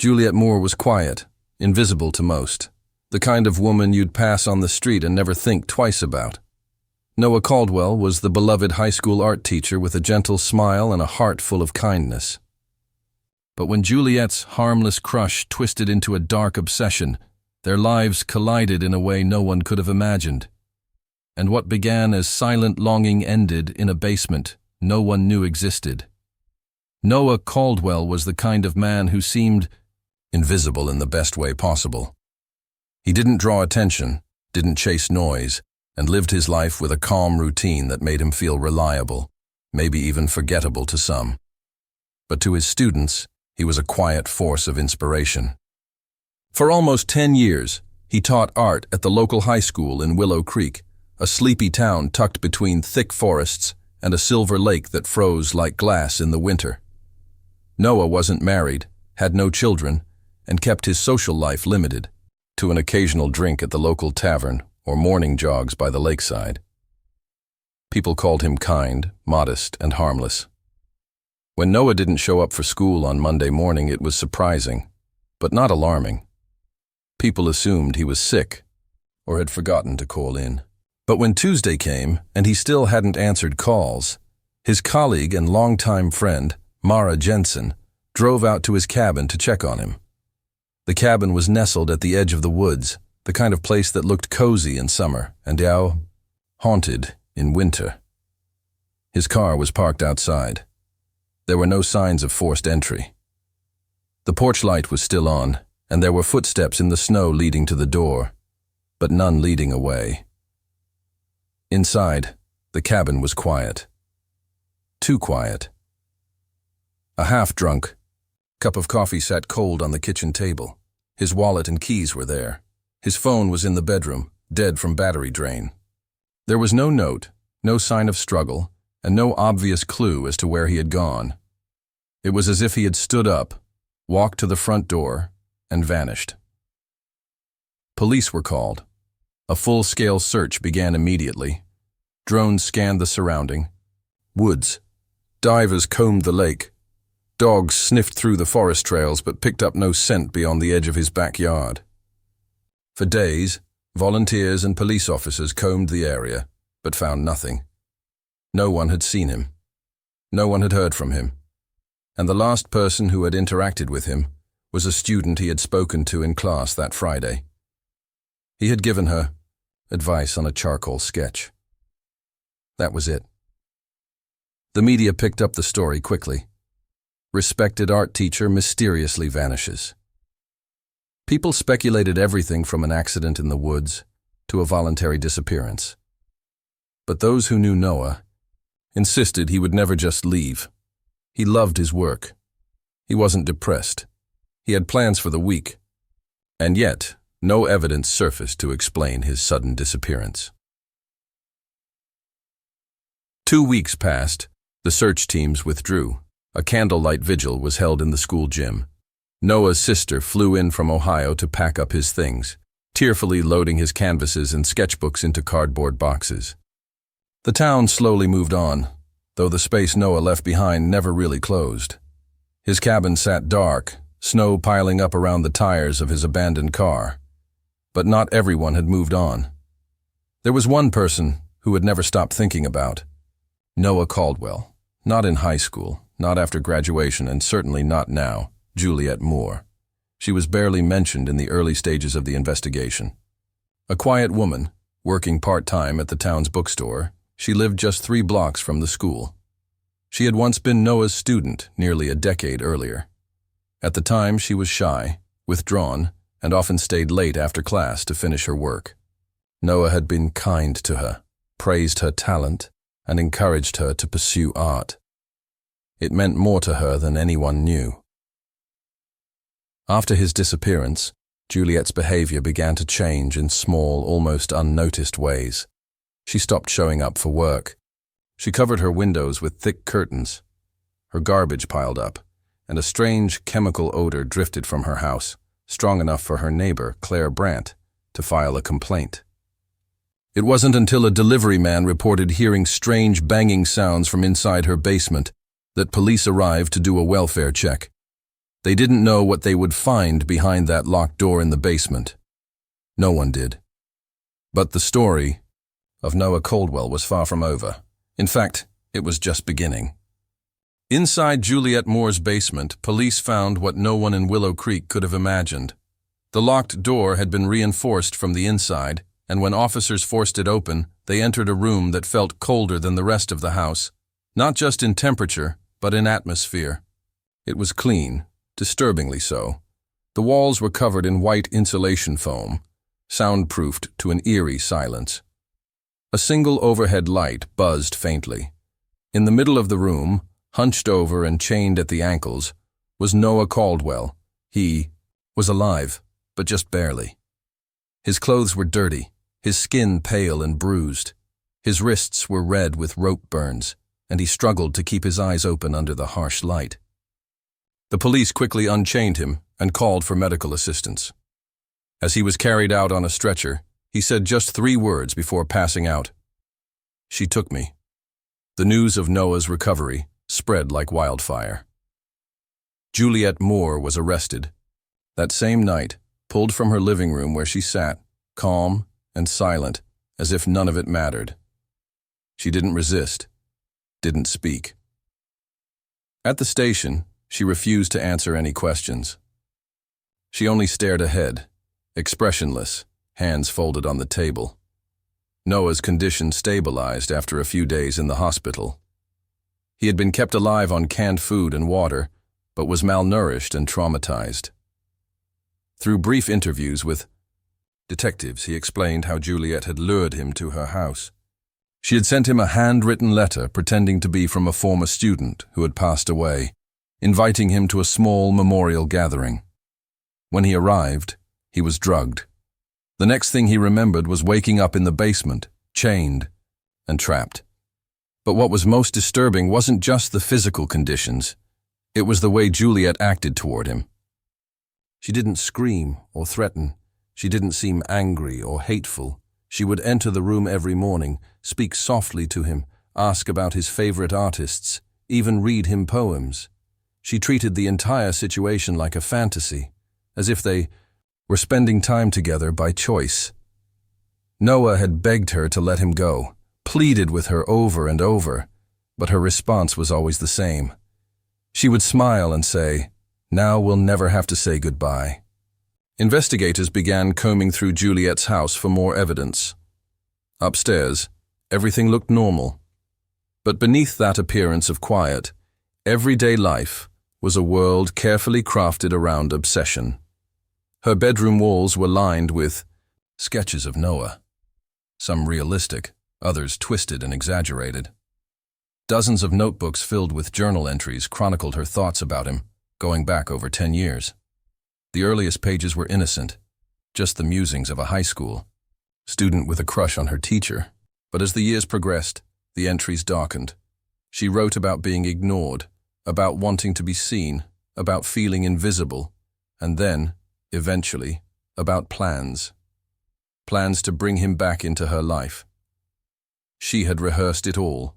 Juliet Moore was quiet, invisible to most, the kind of woman you'd pass on the street and never think twice about. Noah Caldwell was the beloved high school art teacher with a gentle smile and a heart full of kindness. But when Juliet's harmless crush twisted into a dark obsession, their lives collided in a way no one could have imagined. And what began as silent longing ended in a basement no one knew existed. Noah Caldwell was the kind of man who seemed invisible in the best way possible. He didn't draw attention, didn't chase noise, and lived his life with a calm routine that made him feel reliable, maybe even forgettable to some. But to his students, he was a quiet force of inspiration. For almost 10 years, he taught art at the local high school in Willow Creek, a sleepy town tucked between thick forests and a silver lake that froze like glass in the winter. Noah wasn't married, had no children, and kept his social life limited to an occasional drink at the local tavern or morning jogs by the lakeside. People called him kind, modest, and harmless. When Noah didn't show up for school on Monday morning, it was surprising, but not alarming. People assumed he was sick or had forgotten to call in. But when Tuesday came and he still hadn't answered calls, his colleague and longtime friend, Mara Jensen, drove out to his cabin to check on him. The cabin was nestled at the edge of the woods, the kind of place that looked cozy in summer and haunted in winter. His car was parked outside. There were no signs of forced entry. The porch light was still on, and there were footsteps in the snow leading to the door, but none leading away. Inside, the cabin was quiet. Too quiet. A half-drunk cup of coffee sat cold on the kitchen table. His wallet and keys were there. His phone was in the bedroom, dead from battery drain. There was no note, no sign of struggle, and no obvious clue as to where he had gone. It was as if he had stood up, walked to the front door, and vanished. Police were called. A full-scale search began immediately. Drones scanned the surrounding woods. Divers combed the lake. Dogs sniffed through the forest trails but picked up no scent beyond the edge of his backyard. For days, volunteers and police officers combed the area, but found nothing. No one had seen him. No one had heard from him. And the last person who had interacted with him was a student he had spoken to in class that Friday. He had given her advice on a charcoal sketch. That was it. The media picked up the story quickly. Respected art teacher mysteriously vanishes. People speculated everything from an accident in the woods to a voluntary disappearance. But those who knew Noah insisted he would never just leave. He loved his work. He wasn't depressed. He had plans for the week. And yet, no evidence surfaced to explain his sudden disappearance. 2 weeks passed. The search teams withdrew. A candlelight vigil was held in the school gym. Noah's sister flew in from Ohio to pack up his things, tearfully loading his canvases and sketchbooks into cardboard boxes. The town slowly moved on, though the space Noah left behind never really closed. His cabin sat dark, snow piling up around the tires of his abandoned car. But not everyone had moved on. There was one person who had never stopped thinking about Noah Caldwell. Not in high school, not after graduation, and certainly not now, Juliet Moore. She was barely mentioned in the early stages of the investigation. A quiet woman, working part-time at the town's bookstore, she lived just 3 blocks from the school. She had once been Noah's student nearly a decade earlier. At the time, she was shy, withdrawn, and often stayed late after class to finish her work. Noah had been kind to her, praised her talent, and encouraged her to pursue art. It meant more to her than anyone knew. After his disappearance, Juliet's behavior began to change in small, almost unnoticed ways. She stopped showing up for work. She covered her windows with thick curtains. Her garbage piled up, and a strange chemical odor drifted from her house, strong enough for her neighbor, Claire Brandt, to file a complaint. It wasn't until a delivery man reported hearing strange banging sounds from inside her basement that police arrived to do a welfare check. They didn't know what they would find behind that locked door in the basement. No one did. But the story of Noah Caldwell was far from over. In fact, it was just beginning. Inside Juliet Moore's basement, police found what no one in Willow Creek could have imagined. The locked door had been reinforced from the inside, and when officers forced it open, they entered a room that felt colder than the rest of the house, not just in temperature, but in atmosphere. It was clean, disturbingly so. The walls were covered in white insulation foam, soundproofed to an eerie silence. A single overhead light buzzed faintly. In the middle of the room, hunched over and chained at the ankles, was Noah Caldwell. He was alive, but just barely. His clothes were dirty, his skin pale and bruised. His wrists were red with rope burns, and he struggled to keep his eyes open under the harsh light. The police quickly unchained him and called for medical assistance. As he was carried out on a stretcher, he said just 3 words before passing out. "She took me." The news of Noah's recovery spread like wildfire. Juliet Moore was arrested. That same night, pulled from her living room where she sat, calm and silent, as if none of it mattered. She didn't resist, didn't speak. At the station, she refused to answer any questions. She only stared ahead, expressionless, hands folded on the table. Noah's condition stabilized after a few days in the hospital. He had been kept alive on canned food and water, but was malnourished and traumatized. Through brief interviews with detectives, he explained how Juliet had lured him to her house. She had sent him a handwritten letter pretending to be from a former student who had passed away, inviting him to a small memorial gathering. When he arrived, he was drugged. The next thing he remembered was waking up in the basement, chained and trapped. But what was most disturbing wasn't just the physical conditions. It was the way Juliet acted toward him. She didn't scream or threaten. She didn't seem angry or hateful. She would enter the room every morning, speak softly to him, ask about his favorite artists, even read him poems. She treated the entire situation like a fantasy, as if they were spending time together by choice. Noah had begged her to let him go, pleaded with her over and over, but her response was always the same. She would smile and say, "Now we'll never have to say goodbye." Investigators began combing through Juliet's house for more evidence. Upstairs, everything looked normal. But beneath that appearance of quiet, everyday life was a world carefully crafted around obsession. Her bedroom walls were lined with sketches of Noah, some realistic, others twisted and exaggerated. Dozens of notebooks filled with journal entries chronicled her thoughts about him, going back over 10 years. The earliest pages were innocent, just the musings of a high school student with a crush on her teacher. But as the years progressed, the entries darkened. She wrote about being ignored, about wanting to be seen, about feeling invisible, and then, eventually, about plans. Plans to bring him back into her life. She had rehearsed it all.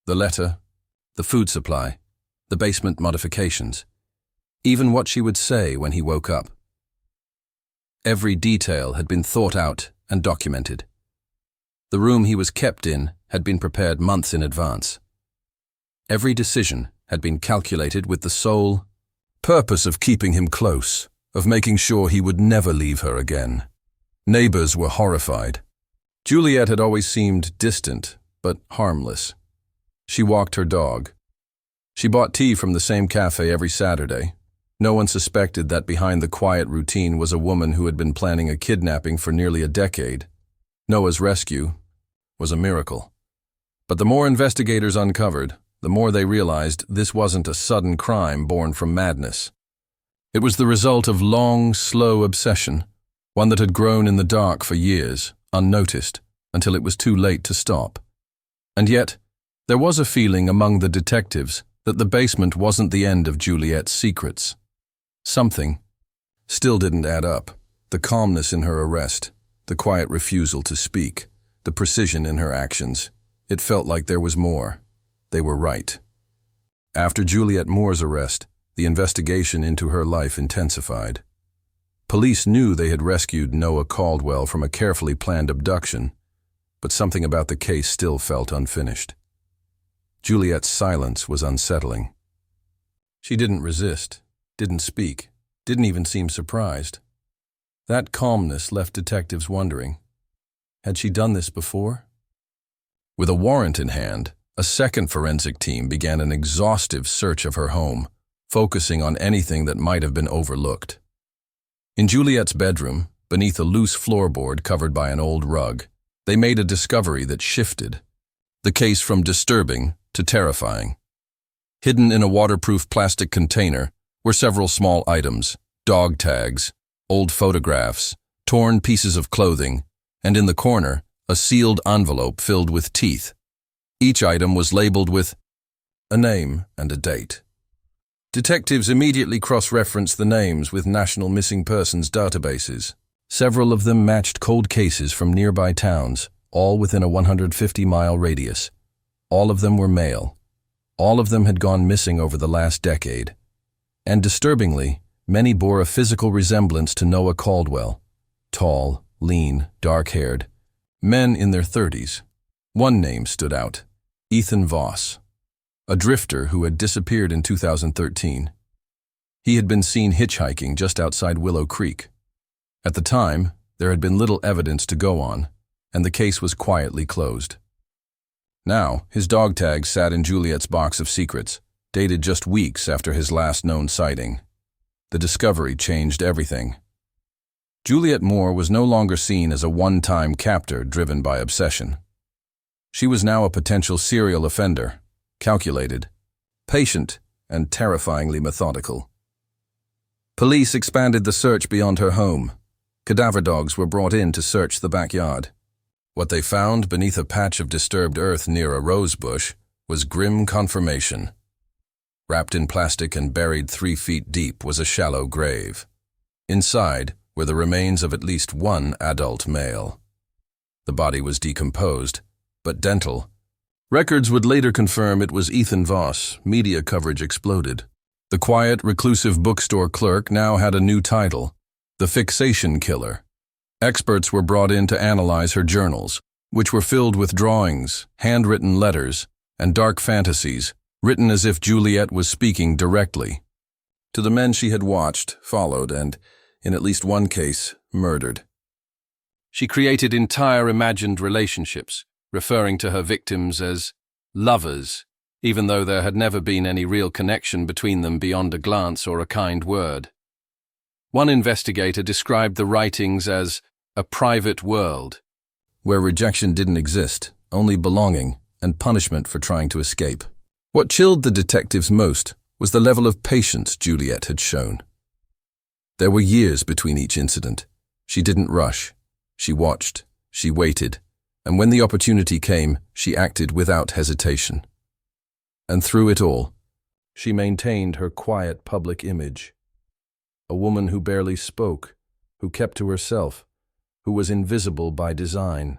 The letter, the food supply, the basement modifications, even what she would say when he woke up. Every detail had been thought out and documented. The room he was kept in had been prepared months in advance. Every decision had been calculated with the sole purpose of keeping him close, of making sure he would never leave her again. Neighbors were horrified. Juliet had always seemed distant, but harmless. She walked her dog. She bought tea from the same cafe every Saturday. No one suspected that behind the quiet routine was a woman who had been planning a kidnapping for nearly a decade. Noah's rescue was a miracle. But the more investigators uncovered, the more they realized this wasn't a sudden crime born from madness. It was the result of long, slow obsession, one that had grown in the dark for years, unnoticed, until it was too late to stop. And yet, there was a feeling among the detectives that the basement wasn't the end of Juliet's secrets. Something still didn't add up. The calmness in her arrest, the quiet refusal to speak, the precision in her actions. It felt like there was more. They were right. After Juliet Moore's arrest, the investigation into her life intensified. Police knew they had rescued Noah Caldwell from a carefully planned abduction, but something about the case still felt unfinished. Juliet's silence was unsettling. She didn't resist, didn't speak, didn't even seem surprised. That calmness left detectives wondering, had she done this before? With a warrant in hand, a second forensic team began an exhaustive search of her home, focusing on anything that might have been overlooked. In Juliet's bedroom, beneath a loose floorboard covered by an old rug, they made a discovery that shifted the case from disturbing to terrifying. Hidden in a waterproof plastic container were several small items, dog tags, old photographs, torn pieces of clothing, and in the corner, a sealed envelope filled with teeth. Each item was labeled with a name and a date. Detectives immediately cross-referenced the names with national missing persons databases. Several of them matched cold cases from nearby towns, all within a 150-mile radius. All of them were male. All of them had gone missing over the last decade. And disturbingly, many bore a physical resemblance to Noah Caldwell. Tall, lean, dark-haired, men in their 30s. One name stood out, Ethan Voss, a drifter who had disappeared in 2013. He had been seen hitchhiking just outside Willow Creek. At the time, there had been little evidence to go on, and the case was quietly closed. Now, his dog tag sat in Juliet's box of secrets, dated just weeks after his last known sighting. The discovery changed everything. Juliet Moore was no longer seen as a one-time captor driven by obsession. She was now a potential serial offender, calculated, patient, and terrifyingly methodical. Police expanded the search beyond her home. Cadaver dogs were brought in to search the backyard. What they found beneath a patch of disturbed earth near a rose bush was grim confirmation. Wrapped in plastic and buried 3 feet deep was a shallow grave. Inside were the remains of at least one adult male. The body was decomposed, but dental. Records would later confirm it was Ethan Voss. Media coverage exploded. The quiet, reclusive bookstore clerk now had a new title, the Fixation Killer. Experts were brought in to analyze her journals, which were filled with drawings, handwritten letters, and dark fantasies, written as if Juliet was speaking directly to the men she had watched, followed, and, in at least one case, murdered. She created entire imagined relationships, referring to her victims as lovers, even though there had never been any real connection between them beyond a glance or a kind word. One investigator described the writings as a private world, where rejection didn't exist, only belonging and punishment for trying to escape. What chilled the detectives most was the level of patience Juliet had shown. There were years between each incident. She didn't rush. She watched. She waited. And when the opportunity came, she acted without hesitation. And through it all, she maintained her quiet public image. A woman who barely spoke, who kept to herself, who was invisible by design.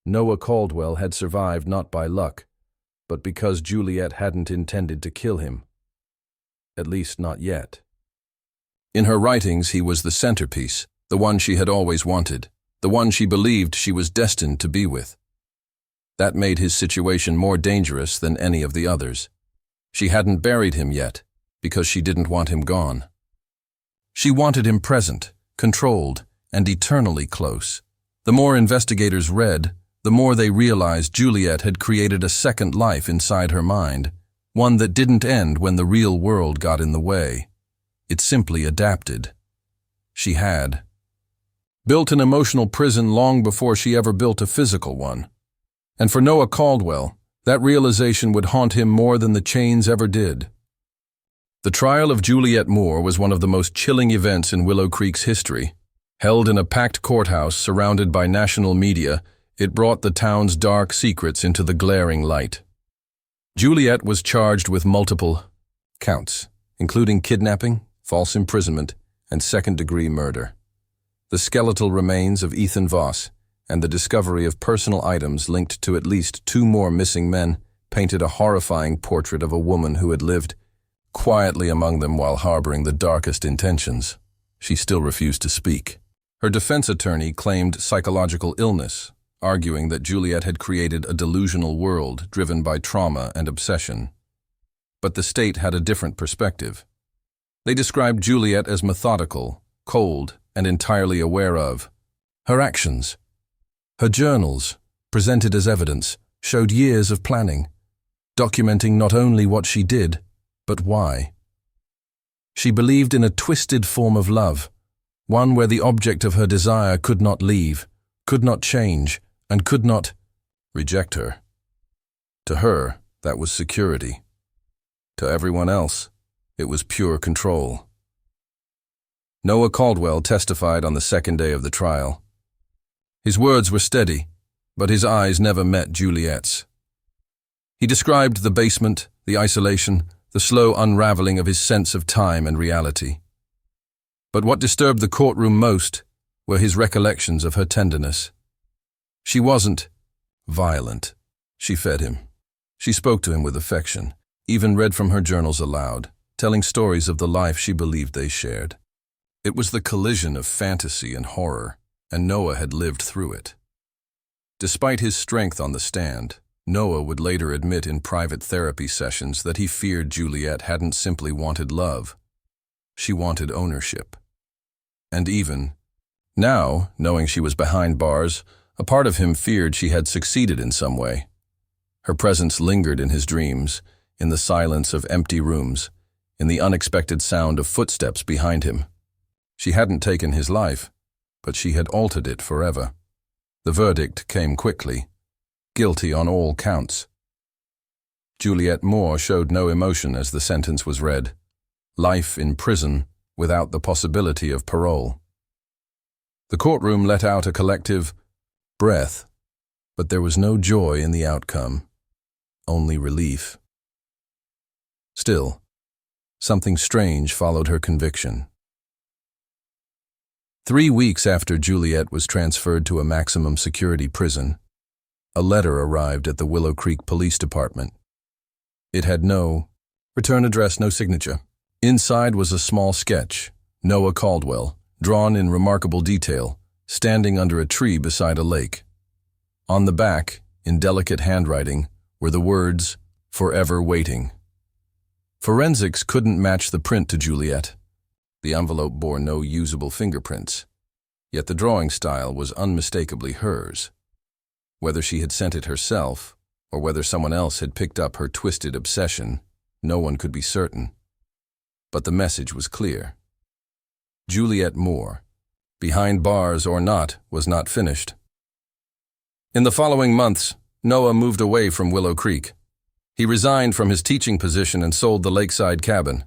Noah Caldwell had survived not by luck, but because Juliet hadn't intended to kill him. At least not yet. In her writings, he was the centerpiece, the one she had always wanted, the one she believed she was destined to be with. That made his situation more dangerous than any of the others. She hadn't buried him yet, because she didn't want him gone. She wanted him present, controlled, and eternally close. The more investigators read, the more they realized Juliet had created a second life inside her mind, one that didn't end when the real world got in the way. It simply adapted. She had built an emotional prison long before she ever built a physical one. And for Noah Caldwell, that realization would haunt him more than the chains ever did. The trial of Juliet Moore was one of the most chilling events in Willow Creek's history. Held in a packed courthouse surrounded by national media, it brought the town's dark secrets into the glaring light. Juliet was charged with multiple counts, including kidnapping, false imprisonment, and second-degree murder. The skeletal remains of Ethan Voss and the discovery of personal items linked to at least 2 more missing men painted a horrifying portrait of a woman who had lived quietly among them while harboring the darkest intentions. She still refused to speak. Her defense attorney claimed psychological illness, arguing that Juliet had created a delusional world driven by trauma and obsession. But the state had a different perspective. They described Juliet as methodical, cold, and entirely aware of her actions. Her journals, presented as evidence, showed years of planning, documenting not only what she did, but why. She believed in a twisted form of love, one where the object of her desire could not leave, could not change, and could not reject her. To her, that was security. To everyone else, it was pure control. Noah Caldwell testified on the second day of the trial. His words were steady, but his eyes never met Juliet's. He described the basement, the isolation, the slow unraveling of his sense of time and reality. But what disturbed the courtroom most were his recollections of her tenderness. She wasn't violent. She fed him. She spoke to him with affection, even read from her journals aloud, telling stories of the life she believed they shared. It was the collision of fantasy and horror, and Noah had lived through it. Despite his strength on the stand, Noah would later admit in private therapy sessions that he feared Juliet hadn't simply wanted love. She wanted ownership. And even now, knowing she was behind bars, a part of him feared she had succeeded in some way. Her presence lingered in his dreams, in the silence of empty rooms, in the unexpected sound of footsteps behind him. She hadn't taken his life, but she had altered it forever. The verdict came quickly. Guilty on all counts. Juliet Moore showed no emotion as the sentence was read. Life in prison without the possibility of parole. The courtroom let out a collective breath, but there was no joy in the outcome, only relief. Still, something strange followed her conviction. 3 weeks after Juliet was transferred to a maximum security prison, a letter arrived at the Willow Creek Police Department. It had no return address, no signature. Inside was a small sketch, Noah Caldwell, drawn in remarkable detail, standing under a tree beside a lake. On the back, in delicate handwriting, were the words, "Forever waiting." Forensics couldn't match the print to Juliet. The envelope bore no usable fingerprints, yet the drawing style was unmistakably hers. Whether she had sent it herself, or whether someone else had picked up her twisted obsession, no one could be certain. But the message was clear. Juliet Moore, behind bars or not, was not finished. In the following months, Noah moved away from Willow Creek. He resigned from his teaching position and sold the lakeside cabin.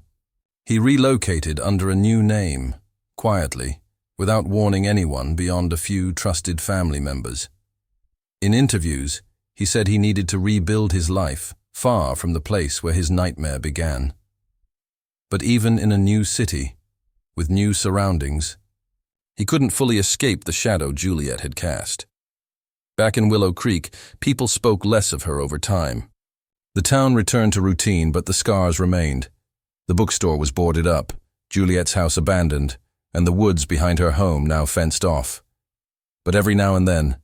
He relocated under a new name, quietly, without warning anyone beyond a few trusted family members. In interviews, he said he needed to rebuild his life, far from the place where his nightmare began. But even in a new city, with new surroundings, he couldn't fully escape the shadow Juliet had cast. Back in Willow Creek, people spoke less of her over time. The town returned to routine, but the scars remained. The bookstore was boarded up, Juliet's house abandoned, and the woods behind her home now fenced off. But every now and then,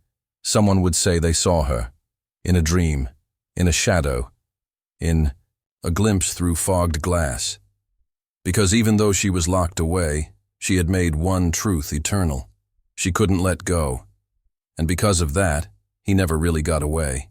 someone would say they saw her, in a dream, in a shadow, in a glimpse through fogged glass. Because even though she was locked away, she had made one truth eternal. She couldn't let go. And because of that, he never really got away.